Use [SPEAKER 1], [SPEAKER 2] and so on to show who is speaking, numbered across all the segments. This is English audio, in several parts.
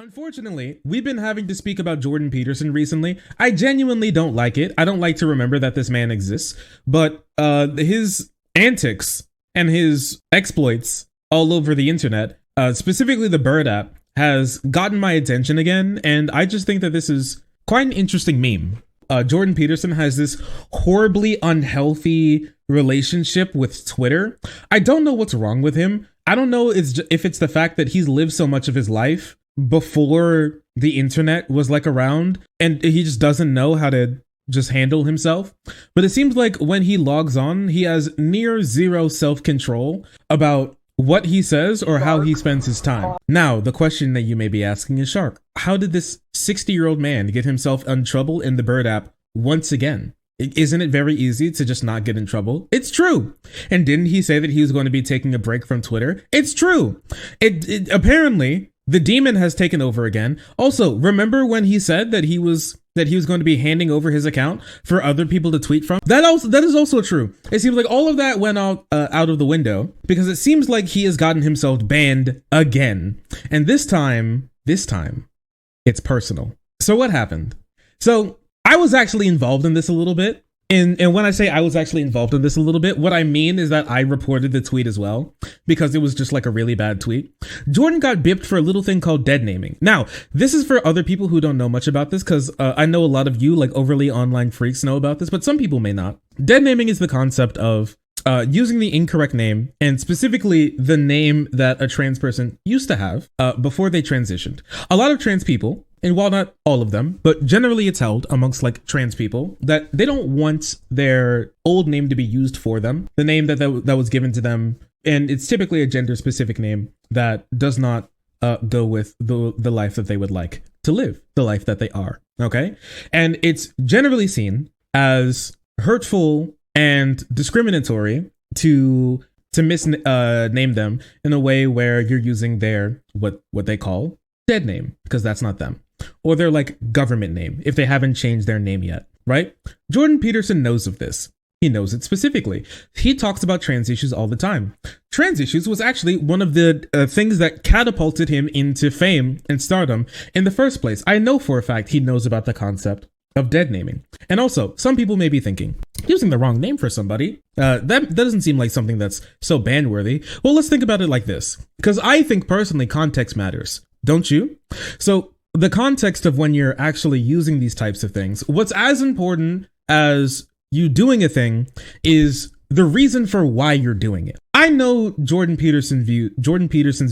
[SPEAKER 1] Unfortunately, we've been having to speak about Jordan Peterson recently. I genuinely don't like it. I don't like to remember that this man exists, but his antics and his exploits all over the internet, specifically the Bird app, has gotten my attention again, and I just think that this is quite an interesting meme. Jordan Peterson has this horribly unhealthy relationship with Twitter. I don't know what's wrong with him. I don't know if it's the fact that he's lived so much of his life before the internet was like around and he just doesn't know how to just handle himself. But it seems like when he logs on, he has near zero self-control about what he says or how he spends his time. Now, the question that you may be asking is, Shark, how did this 60-year-old man get himself in trouble in the Bird app once again? Isn't it very easy to just not get in trouble? It's true. And didn't he say that he was going to be taking a break from Twitter? It's true. It apparently the demon has taken over again. Also, remember when he said that he was going to be handing over his account for other people to tweet from? That is also true. It seems like all of that went out of the window because it seems like he has gotten himself banned again. And this time, it's personal. So what happened? So I was actually involved in this a little bit. And when I say I was actually involved in this a little bit, what I mean is that I reported the tweet as well because it was just like a really bad tweet. Jordan got bipped for a little thing called dead naming. Now, this is for other people who don't know much about this because I know a lot of you like overly online freaks know about this, but some people may not. Dead naming is the concept of using the incorrect name, and specifically the name that a trans person used to have before they transitioned. A lot of trans people, and while not all of them, but generally it's held amongst like trans people that they don't want their old name to be used for them, the name that was given to them. And it's typically a gender specific name that does not go with the life that they would like to live, the life that they are. Okay. And it's generally seen as hurtful and discriminatory to misname them in a way where you're using their what they call dead name, because that's not them, or their like government name if they haven't changed their name yet, right? Jordan Peterson knows of this. He knows it specifically. He talks about trans issues all the time. Trans issues was actually one of the things that catapulted him into fame and stardom in the first place. I know for a fact he knows about the concept of dead naming. And also, some people may be thinking, using the wrong name for somebody, that doesn't seem like something that's so ban-worthy. Well, let's think about it like this, because I think personally context matters. Don't you? So the context of when you're actually using these types of things, what's as important as you doing a thing is the reason for why you're doing it. I know Jordan Peterson's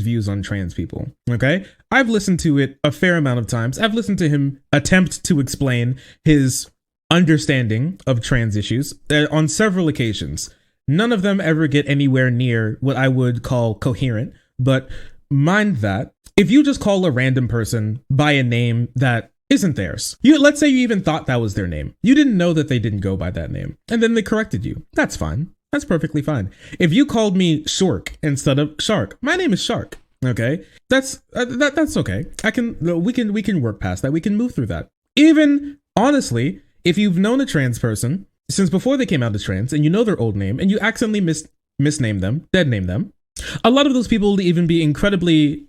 [SPEAKER 1] views on trans people. Okay. I've listened to it a fair amount of times. I've listened to him attempt to explain his understanding of trans issues on several occasions. None of them ever get anywhere near what I would call coherent, but mind that if you just call a random person by a name that isn't theirs, let's say you even thought that was their name, you didn't know that they didn't go by that name, and then they corrected you, that's fine. That's perfectly fine. If you called me Shork instead of Shark, my name is Shark. Okay, that's okay. We can work past that. We can move through that. Even honestly, if you've known a trans person since before they came out as trans, and you know their old name, and you accidentally misname them, dead name them, a lot of those people will even be incredibly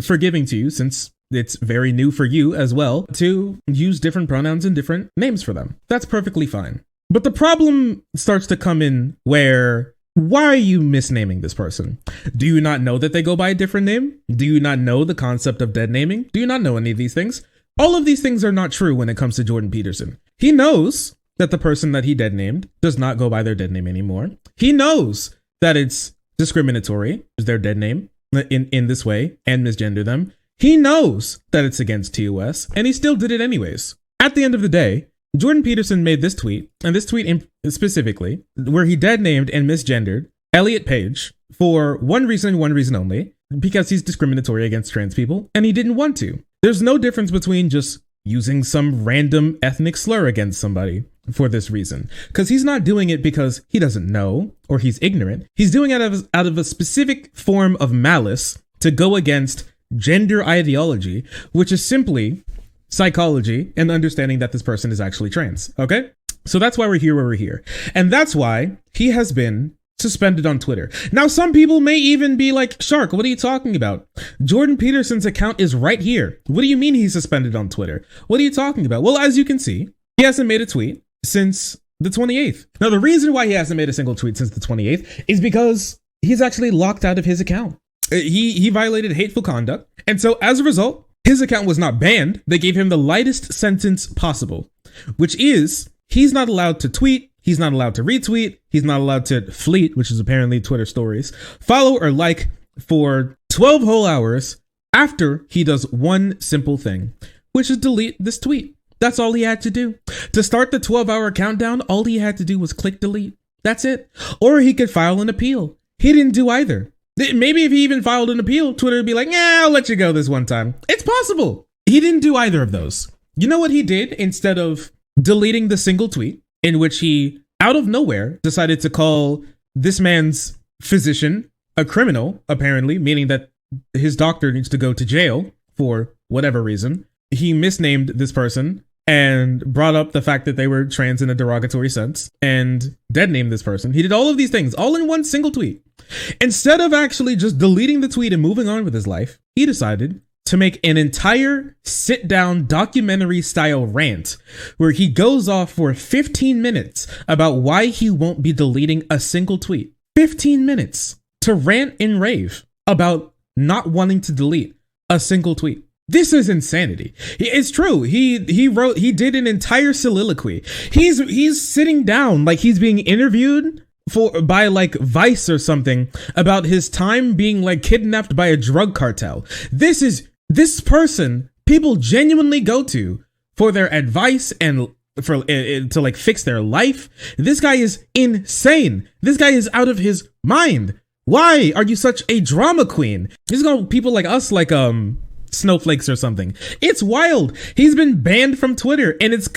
[SPEAKER 1] forgiving to you, since it's very new for you as well to use different pronouns and different names for them. That's perfectly fine. But the problem starts to come in where, why are you misnaming this person? Do you not know that they go by a different name? Do you not know the concept of dead naming? Do you not know any of these things? All of these things are not true when it comes to Jordan Peterson. He knows that the person that he dead named does not go by their dead name anymore. He knows that it's discriminatory, is their dead name in this way, and misgender them. He knows that it's against TOS, and he still did it anyways. At the end of the day, Jordan Peterson made this tweet, and this tweet specifically, where he dead named and misgendered Elliot Page for one reason only, because he's discriminatory against trans people, and he didn't want to. There's no difference between just using some random ethnic slur against somebody for this reason, because he's not doing it because he doesn't know or he's ignorant. He's doing it out of a specific form of malice to go against gender ideology, which is simply psychology and understanding that this person is actually trans. Okay, so that's why we're here where we're here, and that's why he has been suspended on Twitter. Now, some people may even be like, Shark, what are you talking about? Jordan Peterson's account is right here. What do you mean he's suspended on Twitter? What are you talking about? Well, as you can see, he hasn't made a tweet since the 28th. Now, the reason why he hasn't made a single tweet since the 28th is because he's actually locked out of his account. He violated hateful conduct. And so as a result, his account was not banned. They gave him the lightest sentence possible, which is he's not allowed to tweet. He's not allowed to retweet. He's not allowed to fleet, which is apparently Twitter stories, follow or like for 12 whole hours after he does one simple thing, which is delete this tweet. That's all he had to do. To start the 12-hour countdown, all he had to do was click delete. That's it. Or he could file an appeal. He didn't do either. Maybe if he even filed an appeal, Twitter would be like, yeah, I'll let you go this one time. It's possible. He didn't do either of those. You know what he did instead of deleting the single tweet? In which he, out of nowhere, decided to call this man's physician a criminal, apparently, meaning that his doctor needs to go to jail for whatever reason. He misnamed this person and brought up the fact that they were trans in a derogatory sense and dead named this person. He did all of these things all in one single tweet. Instead of actually just deleting the tweet and moving on with his life, he decided to make an entire sit-down documentary style rant where he goes off for 15 minutes about why he won't be deleting a single tweet. 15 minutes to rant and rave about not wanting to delete a single tweet. This is insanity. It's true. He did an entire soliloquy. He's sitting down like he's being interviewed by like Vice or something about his time being like kidnapped by a drug cartel. This person people genuinely go to for their advice and for to like fix their life. This guy is insane. This guy is out of his mind. Why are you such a drama queen? He's going people like us, like snowflakes or something. It's wild. He's been banned from Twitter, and it's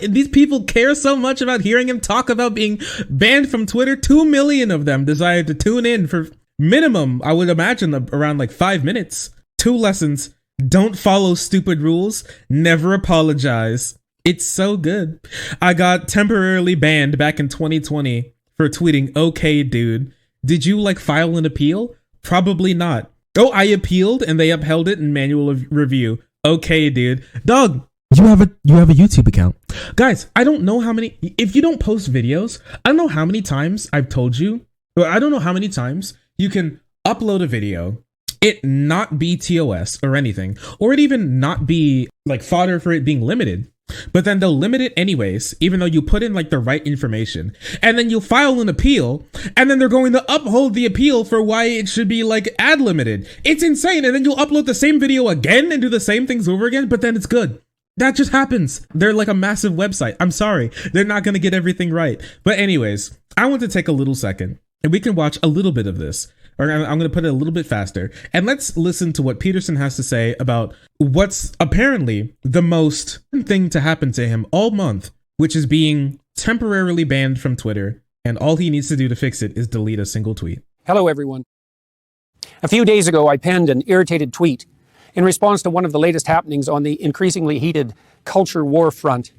[SPEAKER 1] these people care so much about hearing him talk about being banned from Twitter. 2 million of them decided to tune in for minimum, I would imagine, around like 5 minutes. 2 lessons. Don't follow stupid rules. Never apologize. It's so good. I got temporarily banned back in 2020 for tweeting, okay, dude. Did you like file an appeal? Probably not. Oh, I appealed and they upheld it in manual review. Okay, dude. Dog, you have a YouTube account. Guys, I don't know how many, if you don't post videos, I don't know how many times I've told you, or I don't know how many times you can upload a video, it not be TOS or anything, or it even not be like fodder for it being limited. But then they'll limit it anyways, even though you put in like the right information. And then you'll file an appeal, and then they're going to uphold the appeal for why it should be like ad limited. It's insane. And then you'll upload the same video again and do the same things over again, but then it's good. That just happens. They're like a massive website. I'm sorry. They're not going to get everything right. But anyways, I want to take a little second and we can watch a little bit of this. Or I'm going to put it a little bit faster. And let's listen to what Peterson has to say about what's apparently the most thing to happen to him all month, which is being temporarily banned from Twitter. And all he needs to do to fix it is delete a single tweet.
[SPEAKER 2] Hello, everyone. A few days ago, I penned an irritated tweet in response to one of the latest happenings on the increasingly heated culture war front.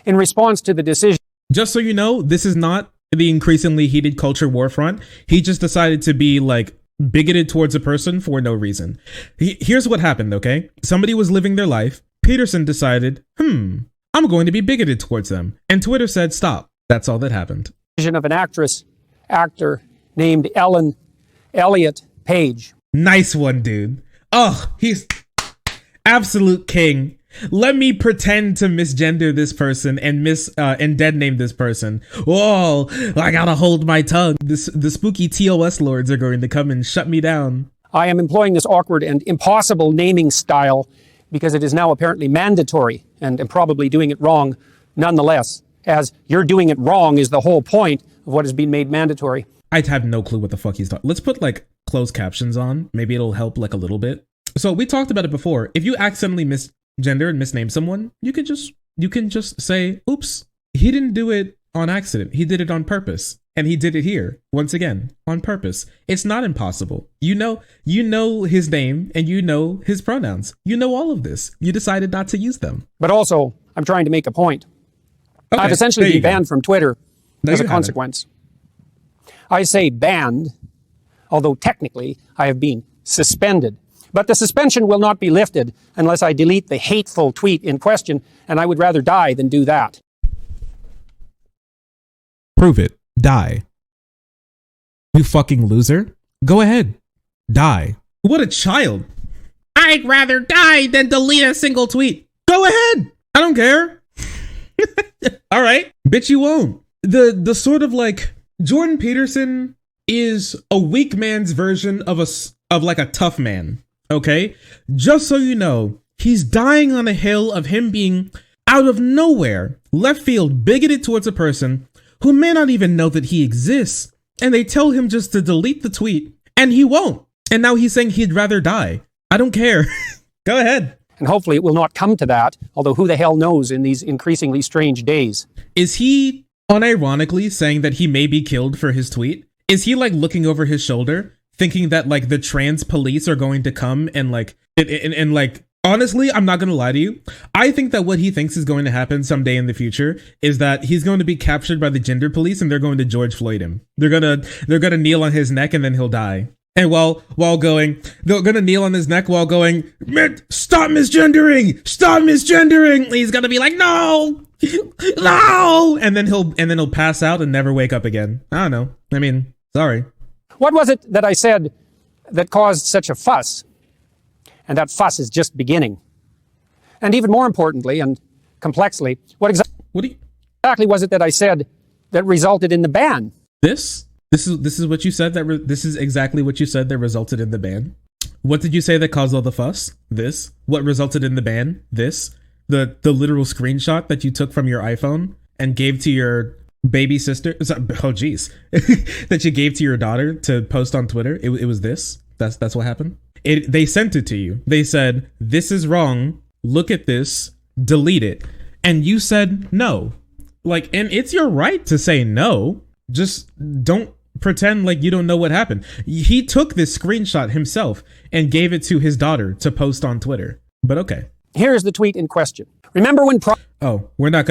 [SPEAKER 2] In response to the decision...
[SPEAKER 1] Just so you know, this is not the increasingly heated culture war front. He just decided to be like bigoted towards a person for no reason. Here's what happened, okay? Somebody was living their life. Peterson decided, I'm going to be bigoted towards them. And Twitter said, stop. That's all that happened.
[SPEAKER 2] Of an actor named Elliot Page.
[SPEAKER 1] Nice one, dude. Oh, he's absolute king. Let me pretend to misgender this person and dead name this person. Oh, I gotta hold my tongue. The spooky TOS lords are going to come and shut me down.
[SPEAKER 2] I am employing this awkward and impossible naming style because it is now apparently mandatory and am probably doing it wrong nonetheless, as you're doing it wrong is the whole point of what is being made mandatory.
[SPEAKER 1] I have no clue what the fuck he's talking. Let's put like closed captions on. Maybe it'll help like a little bit. So we talked about it before. If you accidentally misgender and misname someone, you can just say, oops, he didn't do it on accident. He did it on purpose. And he did it here once again on purpose. It's not impossible. You know his name and you know his pronouns. You know all of this. You decided not to use them.
[SPEAKER 2] But also, I'm trying to make a point.
[SPEAKER 1] Okay,
[SPEAKER 2] I've essentially been banned from Twitter as a consequence. I say banned, although technically I have been suspended. But the suspension will not be lifted unless I delete the hateful tweet in question, and I would rather die than do that.
[SPEAKER 1] Prove it. Die. You fucking loser. Go ahead. Die. What a child. I'd rather die than delete a single tweet. Go ahead. I don't care. All right. Bitch, you won't. The sort of like Jordan Peterson is a weak man's version of like a tough man. Okay? Just so you know, he's dying on a hill of him being out of nowhere, left field, bigoted towards a person who may not even know that he exists. And they tell him just to delete the tweet, and he won't. And now he's saying he'd rather die. I don't care. Go ahead.
[SPEAKER 2] And hopefully it will not come to that, although who the hell knows in these increasingly strange days.
[SPEAKER 1] Is he unironically saying that he may be killed for his tweet? Is he like looking over his shoulder, thinking that like the trans police are going to come and like, and like, honestly, I'm not going to lie to you. I think that what he thinks is going to happen someday in the future is that he's going to be captured by the gender police and they're going to George Floyd him. They're going to kneel on his neck and then he'll die. And while going, they're going to kneel on his neck while going, stop misgendering, stop misgendering. He's going to be like, no, no. And then he'll pass out and never wake up again. I don't know. I mean, sorry.
[SPEAKER 2] What was it that I said that caused such a fuss? And that fuss is just beginning. And even more importantly and complexly, what exactly was it that I said that resulted in the ban?
[SPEAKER 1] This is what you said this is exactly what you said that resulted in the ban. What did you say that caused all the fuss? This. What resulted in the ban? This. The literal screenshot that you took from your iPhone and gave to your baby sister. Oh geez. That you gave to your daughter to post on Twitter. It was this. That's what happened. They sent it to you. They said, this is wrong. Look at this. Delete it. And you said no. Like, and it's your right to say no. Just don't pretend like you don't know what happened. He took this screenshot himself and gave it to his daughter to post on Twitter. But okay.
[SPEAKER 2] Here's the tweet in question. Remember when
[SPEAKER 1] I'm not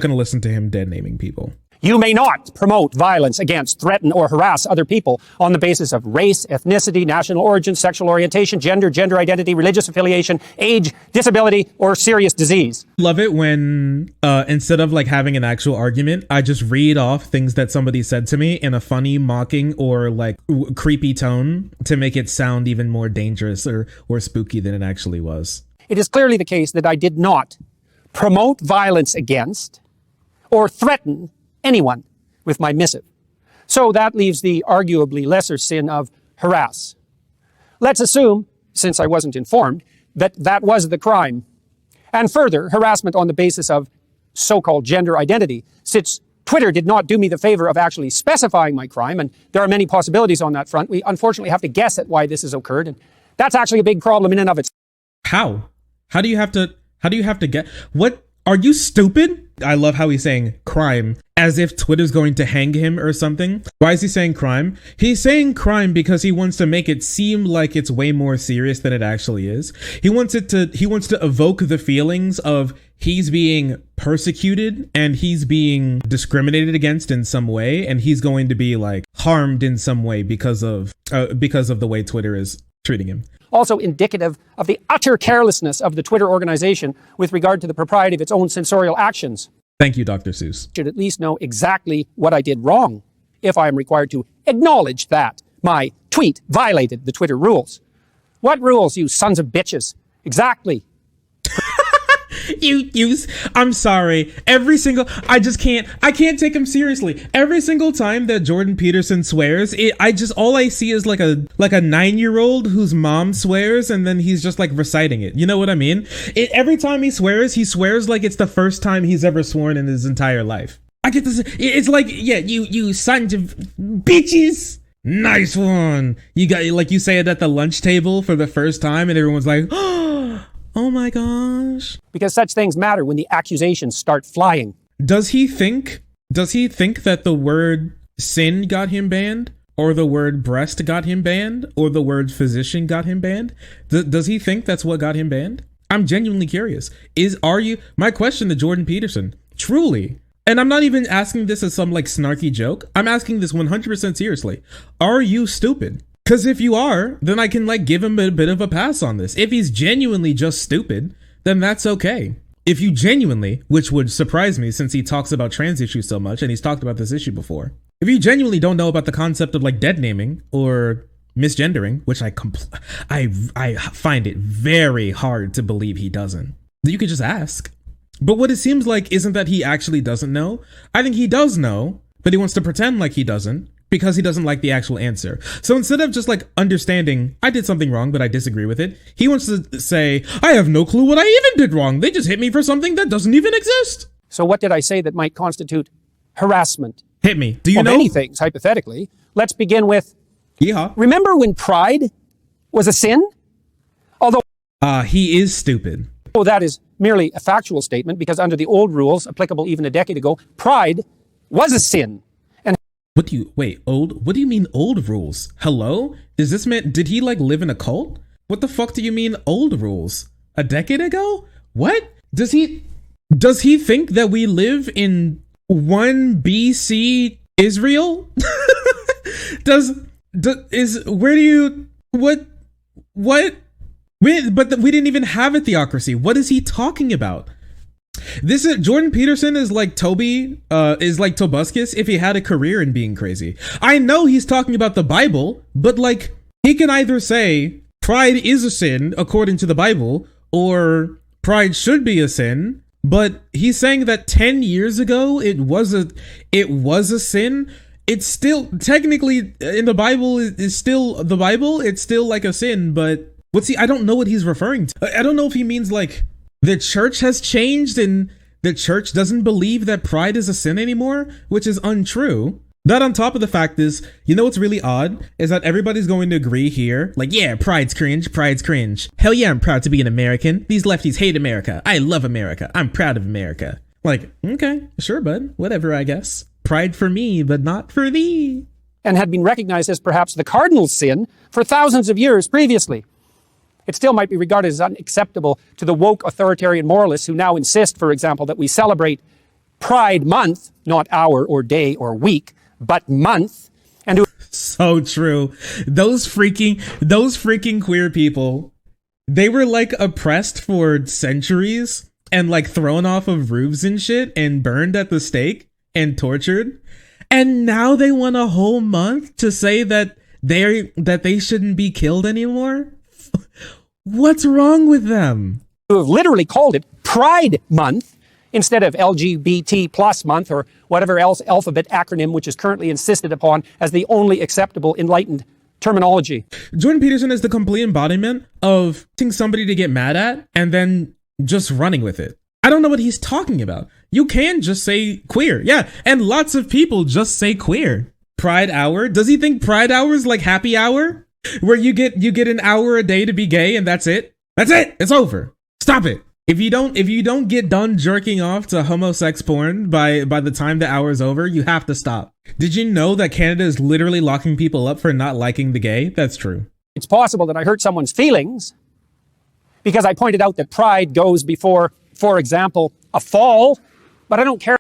[SPEAKER 1] gonna listen to him dead naming people.
[SPEAKER 2] You may not promote violence against, threaten, or harass other people on the basis of race, ethnicity, national origin, sexual orientation, gender identity, religious affiliation, age, disability, or serious disease.
[SPEAKER 1] Love it when, instead of like having an actual argument, I just read off things that somebody said to me in a funny, mocking, or like creepy tone to make it sound even more dangerous or spooky than it actually was.
[SPEAKER 2] It is clearly the case that I did not promote violence against or threaten anyone with my missive. So that leaves the arguably lesser sin of harass. Let's assume, since I wasn't informed, that that was the crime. And further, harassment on the basis of so-called gender identity, since Twitter did not do me the favor of actually specifying my crime, and there are many possibilities on that front. We unfortunately have to guess at why this has occurred, and that's actually a big problem in and of itself.
[SPEAKER 1] How do you have to get, what, are you stupid? I love how he's saying crime as if Twitter's going to hang him or something. Why is he saying crime? He's saying crime because he wants to make it seem like it's way more serious than it actually is. He wants to evoke the feelings of he's being persecuted and he's being discriminated against in some way, and he's going to be like harmed in some way because of the way Twitter is treating him.
[SPEAKER 2] Also indicative of the utter carelessness of the Twitter organization with regard to the propriety of its own censorial actions.
[SPEAKER 1] Thank you, Dr. Seuss.
[SPEAKER 2] Should at least know exactly what I did wrong if I am required to acknowledge that my tweet violated the Twitter rules. What rules, you sons of bitches? Exactly.
[SPEAKER 1] I'm sorry. I can't take him seriously. Every single time that Jordan Peterson swears, all I see is like a 9-year-old whose mom swears and then he's just like reciting it. You know what I mean? Every time he swears like it's the first time he's ever sworn in his entire life. I get this. It's like, yeah, you sons of bitches. Nice one. You got, like, you say it at the lunch table for the first time and everyone's like, oh my gosh.
[SPEAKER 2] Because such things matter when the accusations start flying.
[SPEAKER 1] Does he think that the word sin got him banned? Or the word breast got him banned? Or the word physician got him banned? Does he think that's what got him banned? I'm genuinely curious. My question to Jordan Peterson, truly, And I'm not even asking this as some like snarky joke. I'm asking this 100% seriously. Are you stupid? Because if you are, then I can like give him a bit of a pass on this. If he's genuinely just stupid, then that's okay. If you genuinely, which would surprise me since he talks about trans issues so much and he's talked about this issue before. If you genuinely don't know about the concept of like dead naming or misgendering, which I find it very hard to believe he doesn't, you could just ask. But what it seems like isn't that he actually doesn't know. I think he does know, but he wants to pretend like he doesn't because he doesn't like the actual answer. So instead of just like understanding, I did something wrong, but I disagree with it, he wants to say, I have no clue what I even did wrong. They just hit me for something that doesn't even exist.
[SPEAKER 2] So what did I say that might constitute harassment?
[SPEAKER 1] Hit me. Do you know?
[SPEAKER 2] Many things, hypothetically. Let's begin with,
[SPEAKER 1] yeehaw.
[SPEAKER 2] Remember when pride was a sin? Although
[SPEAKER 1] he is stupid.
[SPEAKER 2] That is merely a factual statement, because under the old rules applicable even a decade ago, pride was a sin. And
[SPEAKER 1] what do you mean old rules? Hello? Is this man, did he like live in a cult? What the fuck do you mean old rules? A decade ago? What? Does he think that we live in 1 BC Israel? But we didn't even have a theocracy. What is he talking about? This is Jordan Peterson is like Tobuscus if he had a career in being crazy. I know he's talking about the Bible, but like he can either say pride is a sin according to the Bible or pride should be a sin, but he's saying that 10 years ago it was a sin. It's still technically in the Bible is still the Bible. It's still like a sin, but I don't know what he's referring to. I don't know if he means like the church has changed and the church doesn't believe that pride is a sin anymore, which is untrue. That on top of the fact is, you know what's really odd is that everybody's going to agree here. Like, yeah, pride's cringe. Hell yeah, I'm proud to be an American. These lefties hate America. I love America. I'm proud of America. Like, okay, sure, bud. Whatever, I guess. Pride for me, but not for thee.
[SPEAKER 2] And had been recognized as perhaps the cardinal sin for thousands of years previously. It still might be regarded as unacceptable to the woke authoritarian moralists who now insist, for example, that we celebrate Pride Month, not hour or day or week, but month. And who
[SPEAKER 1] so true. Those freaking queer people, they were like oppressed for centuries and like thrown off of roofs and shit and burned at the stake and tortured. And now they want a whole month to say that they shouldn't be killed anymore. What's wrong with them?
[SPEAKER 2] Who have literally called it Pride Month instead of LGBT plus month or whatever else alphabet acronym which is currently insisted upon as the only acceptable enlightened terminology.
[SPEAKER 1] Jordan Peterson is the complete embodiment of asking somebody to get mad at and then just running with it. I don't know what he's talking about. You can just say queer. Yeah, and lots of people just say queer. Pride Hour? Does he think Pride Hour is like happy hour? Where you get an hour a day to be gay and that's it? That's it. It's over. Stop it. If you don't get done jerking off to homosex porn by the time the hour is over, you have to stop. Did you know that Canada is literally locking people up for not liking the gay? That's true.
[SPEAKER 2] It's possible that I hurt someone's feelings because I pointed out that pride goes before, for example, a fall, but I don't care.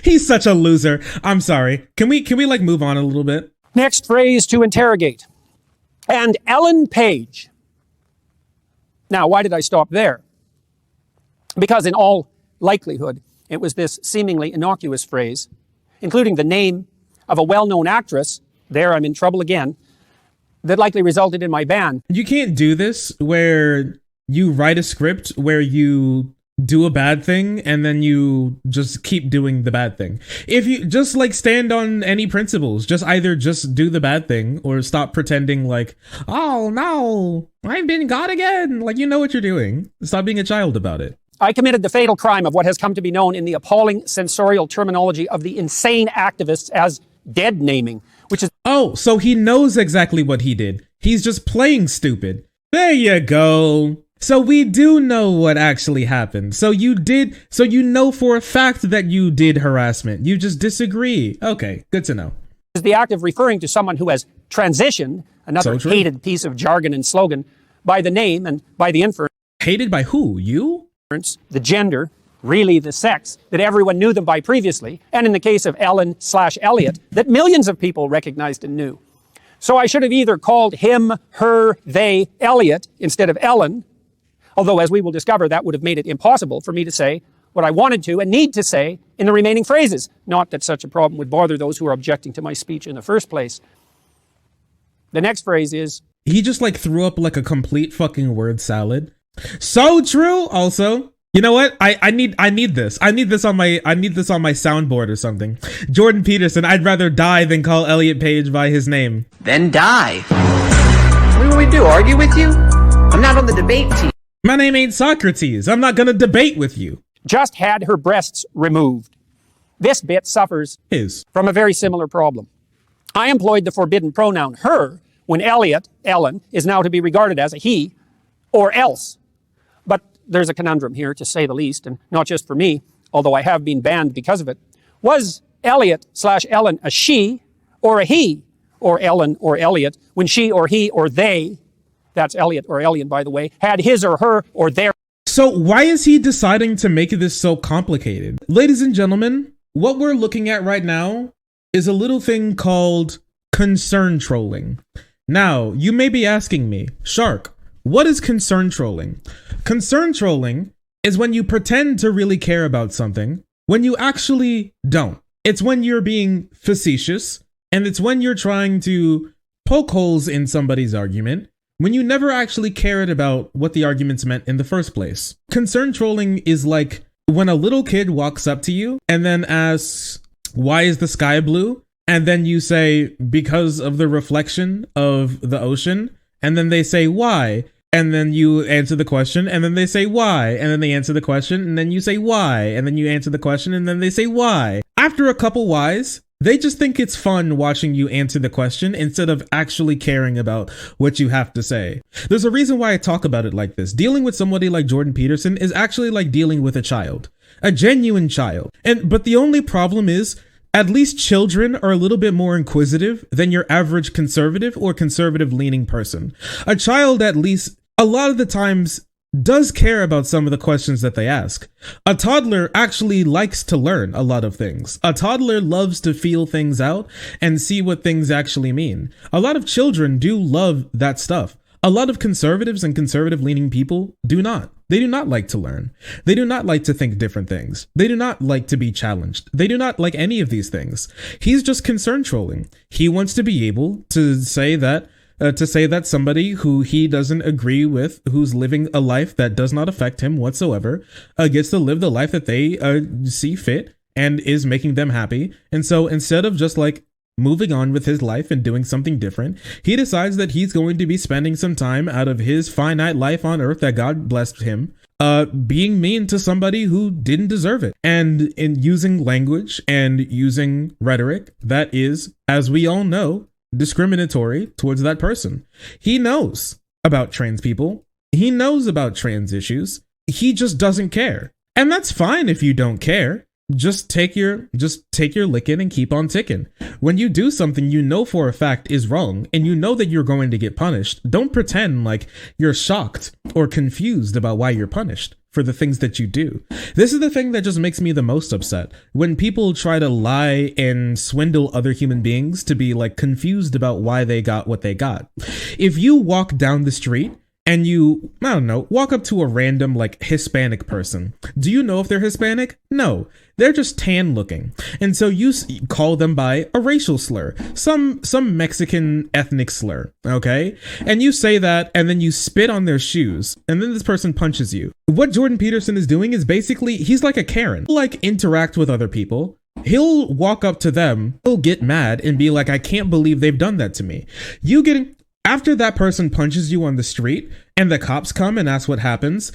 [SPEAKER 1] He's such a loser. I'm sorry. Can we like move on a little bit?
[SPEAKER 2] Next phrase to interrogate. And Ellen Page. Now, why did I stop there? Because in all likelihood, it was this seemingly innocuous phrase, including the name of a well-known actress, there I'm in trouble again, that likely resulted in my ban.
[SPEAKER 1] You can't do this where you write a script where you do a bad thing and then you just keep doing the bad thing. If you just like stand on any principles, just either just do the bad thing or stop pretending like, oh no, I've been God again. Like, you know what you're doing. Stop being a child about it.
[SPEAKER 2] I committed the fatal crime of what has come to be known in the appalling sensorial terminology of the insane activists as dead naming, which is...
[SPEAKER 1] Oh, so he knows exactly what he did. He's just playing stupid. There you go. So we do know what actually happened. So you know for a fact that you did harassment. You just disagree. Okay, good to know.
[SPEAKER 2] Is the act of referring to someone who has transitioned, another hated piece of jargon and slogan, by the name and by the inference.
[SPEAKER 1] Hated by who? You?
[SPEAKER 2] The gender really the sex that everyone knew them by previously, and in the case of Ellen/Elliot, that millions of people recognized and knew. So I should have either called him, her, they, Elliot, instead of Ellen, although as we will discover, that would have made it impossible for me to say what I wanted to and need to say in the remaining phrases. Not that such a problem would bother those who are objecting to my speech in the first place. The next phrase is...
[SPEAKER 1] He just like threw up like a complete fucking word salad. So true. Also, you know what? I need this. I need this on my soundboard or something. Jordan Peterson, I'd rather die than call Elliot Page by his name.
[SPEAKER 3] Then die. What do we do? Argue with you? I'm not on the debate team.
[SPEAKER 1] My name ain't Socrates. I'm not gonna debate with you.
[SPEAKER 2] Just had her breasts removed. This bit suffers from a very similar problem. I employed the forbidden pronoun her when Elliot, Ellen, is now to be regarded as a he or else. But there's a conundrum here, to say the least, and not just for me, although I have been banned because of it. Was Elliot/Ellen a she or a he, or Ellen or Elliot, when she or he or they, that's Elliot or Elliot by the way, had his or her or their?
[SPEAKER 1] So why is he deciding to make this so complicated? Ladies and gentlemen, what we're looking at right now is a little thing called concern trolling. Now, you may be asking me, Shark, what is concern trolling? Concern trolling is when you pretend to really care about something when you actually don't. It's when you're being facetious, and it's when you're trying to poke holes in somebody's argument when you never actually cared about what the arguments meant in the first place. Concern trolling is like when a little kid walks up to you and then asks, why is the sky blue? And then you say, because of the reflection of the ocean. And then they say, why? And then you answer the question, and then they say, why? And then they answer the question, and then you say, why? And then you answer the question, and then they say, why? After a couple whys, they just think it's fun watching you answer the question instead of actually caring about what you have to say. There's a reason why I talk about it like this. Dealing with somebody like Jordan Peterson is actually like dealing with a child, a genuine child. But the only problem is, at least children are a little bit more inquisitive than your average conservative or conservative leaning person. A child, at least a lot of the times, does care about some of the questions that they ask. A toddler actually likes to learn a lot of things. A toddler loves to feel things out and see what things actually mean. A lot of children do love that stuff. A lot of conservatives and conservative leaning people do not. They do not like to learn. They do not like to think different things. They do not like to be challenged. They do not like any of these things. He's just concern trolling. He wants to be able to say that somebody who he doesn't agree with, who's living a life that does not affect him whatsoever, gets to live the life that they see fit and is making them happy. And so instead of just like moving on with his life and doing something different, he decides that he's going to be spending some time out of his finite life on earth that God blessed him, being mean to somebody who didn't deserve it, and in using language and using rhetoric that is, as we all know, discriminatory towards that person. He knows about trans people. He knows about trans issues. He just doesn't care. And that's fine if you don't care. Just take your licking and keep on ticking. When you do something you know for a fact is wrong and you know that you're going to get punished, don't pretend like you're shocked or confused about why you're punished for the things that you do. This is the thing that just makes me the most upset. When people try to lie and swindle other human beings to be like confused about why they got what they got. If you walk down the street and you, I don't know, walk up to a random like Hispanic person, do you know if they're Hispanic? No, they're just tan looking. And so you call them by a racial slur, some Mexican ethnic slur, okay? And you say that and then you spit on their shoes and then this person punches you. What Jordan Peterson is doing is basically, he's like a Karen. He'll like interact with other people. He'll walk up to them, he'll get mad and be like, I can't believe they've done that to me. After that person punches you on the street and the cops come and ask what happens,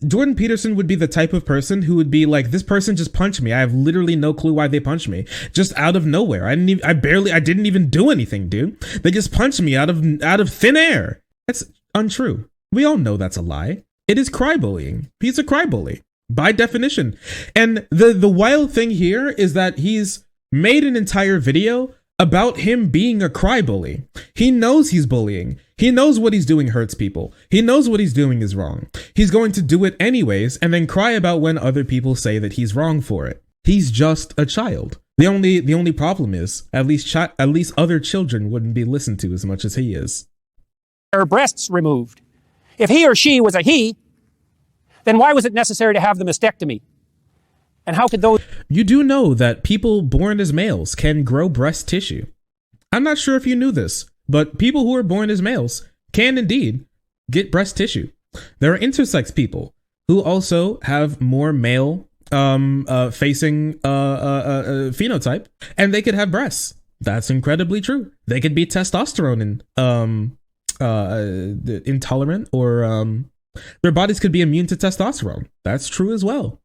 [SPEAKER 1] Jordan Peterson would be the type of person who would be like, this person just punched me. I have literally no clue why they punched me. Just out of nowhere. I didn't even do anything, dude. They just punched me out of thin air. That's untrue. We all know that's a lie. It is crybullying. He's a crybully by definition. And the wild thing here is that he's made an entire video about him being a crybully. He knows he's bullying. He knows what he's doing hurts people. He knows what he's doing is wrong. He's going to do it anyways and then cry about when other people say that he's wrong for it. He's just a child. The only problem is at least other children wouldn't be listened to as much as he is.
[SPEAKER 2] Her breasts removed. If he or she was a he, then why was it necessary to have the mastectomy? And how could those...
[SPEAKER 1] You do know that people born as males can grow breast tissue. I'm not sure if you knew this, but people who are born as males can indeed get breast tissue. There are intersex people who also have more male facing phenotype, and they could have breasts. That's incredibly true. They could be testosterone intolerant, or their bodies could be immune to testosterone. That's true as well.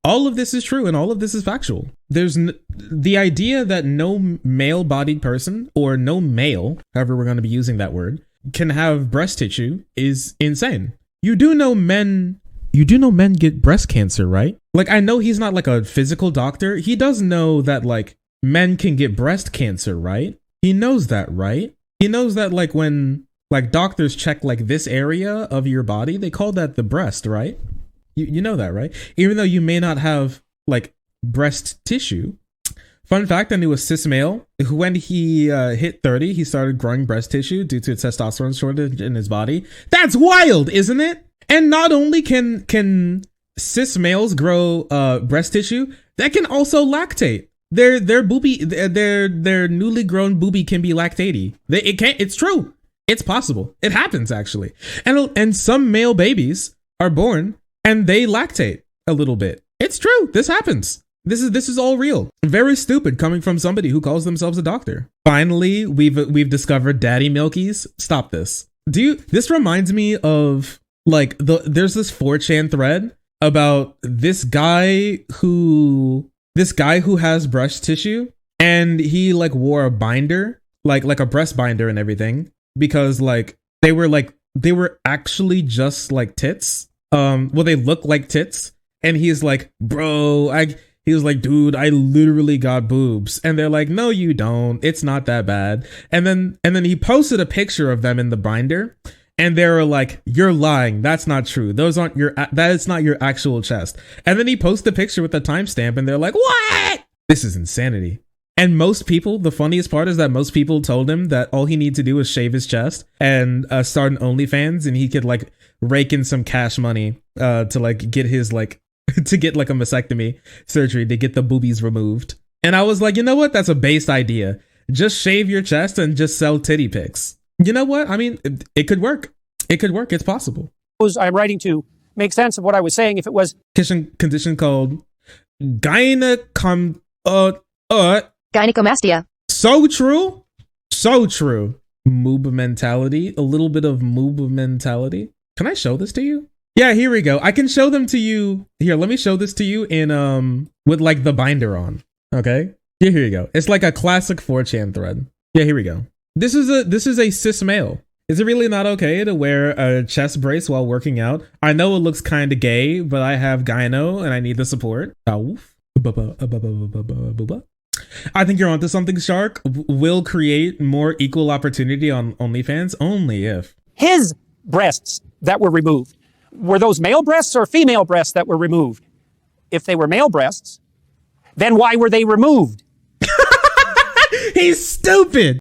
[SPEAKER 1] All of this is true, and all of this is factual. There's the idea that no male-bodied person, or no male, however we're going to be using that word, can have breast tissue is insane. You do know men get breast cancer, right? Like, I know he's not like a physical doctor. He does know that like men can get breast cancer, right? He knows that, right? He knows that like when like doctors check like this area of your body, they call that the breast, right? You know that, right? Even though you may not have like breast tissue. Fun fact, I knew a cis male who, when he hit 30, he started growing breast tissue due to a testosterone shortage in his body. That's wild, isn't it? And not only can cis males grow breast tissue, they can also lactate. Their newly grown boobie can be lactatey. It's true. It's possible. It happens actually. And some male babies are born and they lactate a little bit. It's true. This happens. This is all real. Very stupid coming from somebody who calls themselves a doctor. Finally, we've discovered daddy milkies. Stop this. This reminds me of like there's this 4chan thread about this guy who has breast tissue, and he like wore a binder, like a breast binder and everything, because like they were actually just like tits. Well, they look like tits, and he's like, he was like, dude, I literally got boobs. And they're like, no, you don't. It's not that bad. And then he posted a picture of them in the binder, and they were like, you're lying. That's not true. That is not your actual chest. And then he posted a picture with a timestamp, and they're like, what? This is insanity. And most people, the funniest part is that most people told him that all he needed to do was shave his chest and start an OnlyFans, and he could like rake in some cash money to like get his like to get like a mastectomy surgery to get the boobies removed. And I was like, you know what? That's a base idea. Just shave your chest and just sell titty pics. You know what? I mean, it could work. It could work. It's possible.
[SPEAKER 2] I'm writing to make sense of what I was saying. If it was
[SPEAKER 1] condition called gynecomastia. So true. So true. Moob mentality. A little bit of moob mentality. Can I show this to you? Yeah, here we go. I can show them to you. Here, let me show this to you in with like the binder on. Okay? Yeah, here you go. It's like a classic 4chan thread. Yeah, here we go. This is a cis male. Is it really not okay to wear a chest brace while working out? I know it looks kind of gay, but I have gyno and I need the support. I think you're onto something, Shark. Will create more equal opportunity on OnlyFans only if
[SPEAKER 2] his breasts that were removed. Were those male breasts or female breasts that were removed? If they were male breasts, then why were they removed?
[SPEAKER 1] He's stupid.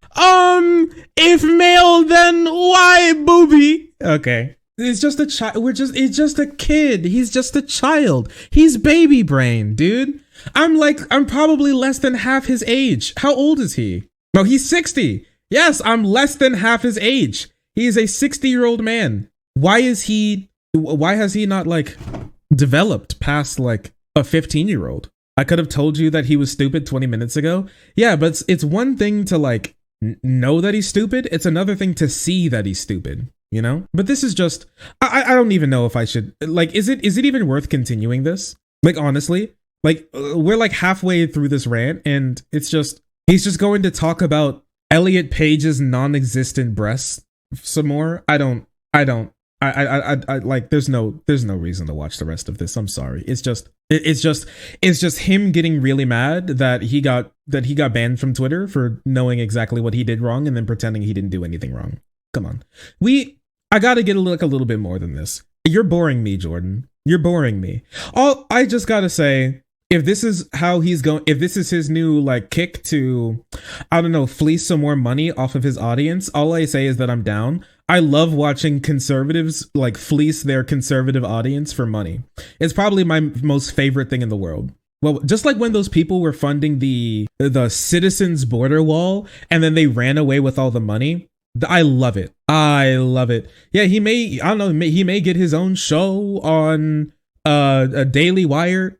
[SPEAKER 1] If male, then why booby? Okay. It's just a child. It's just a kid. He's just a child. He's baby brain, dude. I'm probably less than half his age. How old is he? No, he's 60. Yes, I'm less than half his age. He is a 60-year-old man. Why has he not like developed past like a 15-year-old? I could have told you that he was stupid 20 minutes ago. Yeah, but it's one thing to like know that he's stupid. It's another thing to see that he's stupid, you know? But this is just, I don't even know if I should, like, is it even worth continuing this? Like, honestly, like we're like halfway through this rant and he's just going to talk about Elliot Page's non-existent breasts some more. I like, there's no reason to watch the rest of this. I'm sorry. It's just him getting really mad that he got banned from Twitter for knowing exactly what he did wrong and then pretending he didn't do anything wrong. Come on. I gotta get a little bit more than this. You're boring me, Jordan. You're boring me. All I just gotta say, if this is how he's going, if this is his new like kick to, I don't know, fleece some more money off of his audience, all I say is that I'm down. I love watching conservatives like fleece their conservative audience for money. It's probably my most favorite thing in the world. Well, just like when those people were funding the citizens border wall and then they ran away with all the money. I love it. I love it. Yeah, he may, I don't know, he may get his own show on a Daily Wire.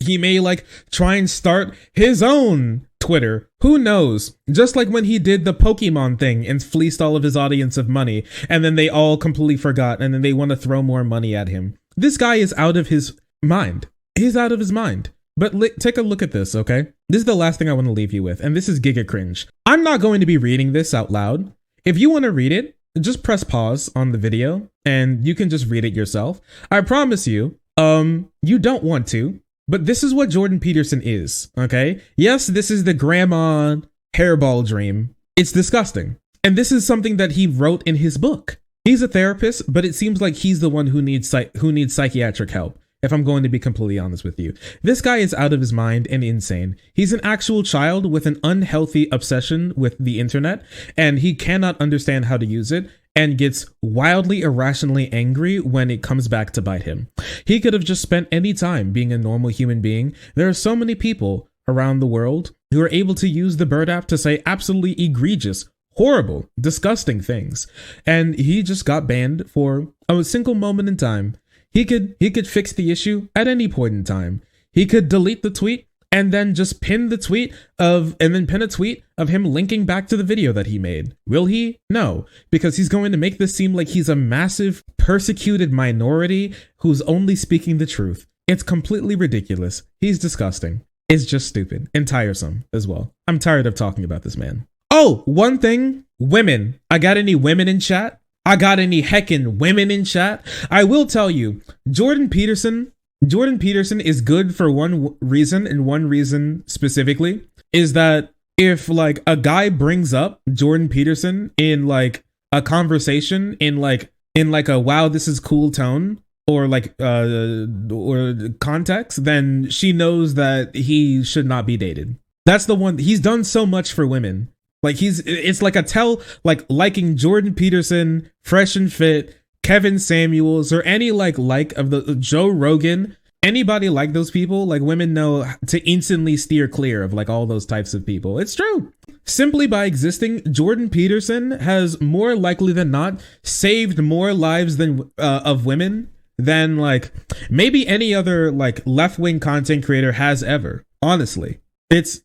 [SPEAKER 1] He may like try and start his own Twitter. Who knows? Just like when he did the Pokemon thing and fleeced all of his audience of money and then they all completely forgot and then they want to throw more money at him. This guy is out of his mind. He's out of his mind. But take a look at this, okay? This is the last thing I want to leave you with, and this is giga cringe. I'm not going to be reading this out loud. If you want to read it, just press pause on the video and you can just read it yourself. I promise you, you don't want to, but this is what Jordan Peterson is, okay? Yes, this is the grandma hairball dream. It's disgusting. And this is something that he wrote in his book. He's a therapist, but it seems like he's the one who needs psychiatric help. If I'm going to be completely honest with you, this guy is out of his mind and insane. He's an actual child with an unhealthy obsession with the internet, and he cannot understand how to use it and gets wildly irrationally angry when it comes back to bite him. He could have just spent any time being a normal human being. There are so many people around the world who are able to use the Bird app to say absolutely egregious, horrible, disgusting things. And he just got banned for a single moment in time. He could fix the issue at any point in time. He could delete the tweet and then just pin a tweet of him linking back to the video that he made. Will he? No, because he's going to make this seem like he's a massive persecuted minority who's only speaking the truth. It's completely ridiculous. He's disgusting. It's just stupid and tiresome as well. I'm tired of talking about this man. Oh, one thing, women. I got any women in chat? I got any heckin' women in chat? I will tell you, Jordan Peterson is good for one reason, and one reason specifically is that if like a guy brings up Jordan Peterson in like a conversation in like a wow, this is cool tone or like or context, then she knows that he should not be dated. That's the one. He's done so much for women. Like it's like a tell, like liking Jordan Peterson, Fresh and Fit, Kevin Samuels, or any like of the Joe Rogan, anybody like those people, like women know to instantly steer clear of like all those types of people. It's true. Simply by existing, Jordan Peterson has more likely than not saved more lives than of women than like maybe any other like left-wing content creator has ever. Honestly, it's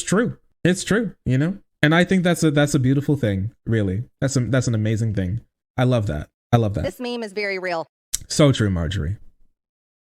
[SPEAKER 1] true. It's true, you know? And I think that's a beautiful thing, really. That's an amazing thing. I love that. I love that.
[SPEAKER 4] This meme is very real.
[SPEAKER 1] So true, Marjorie.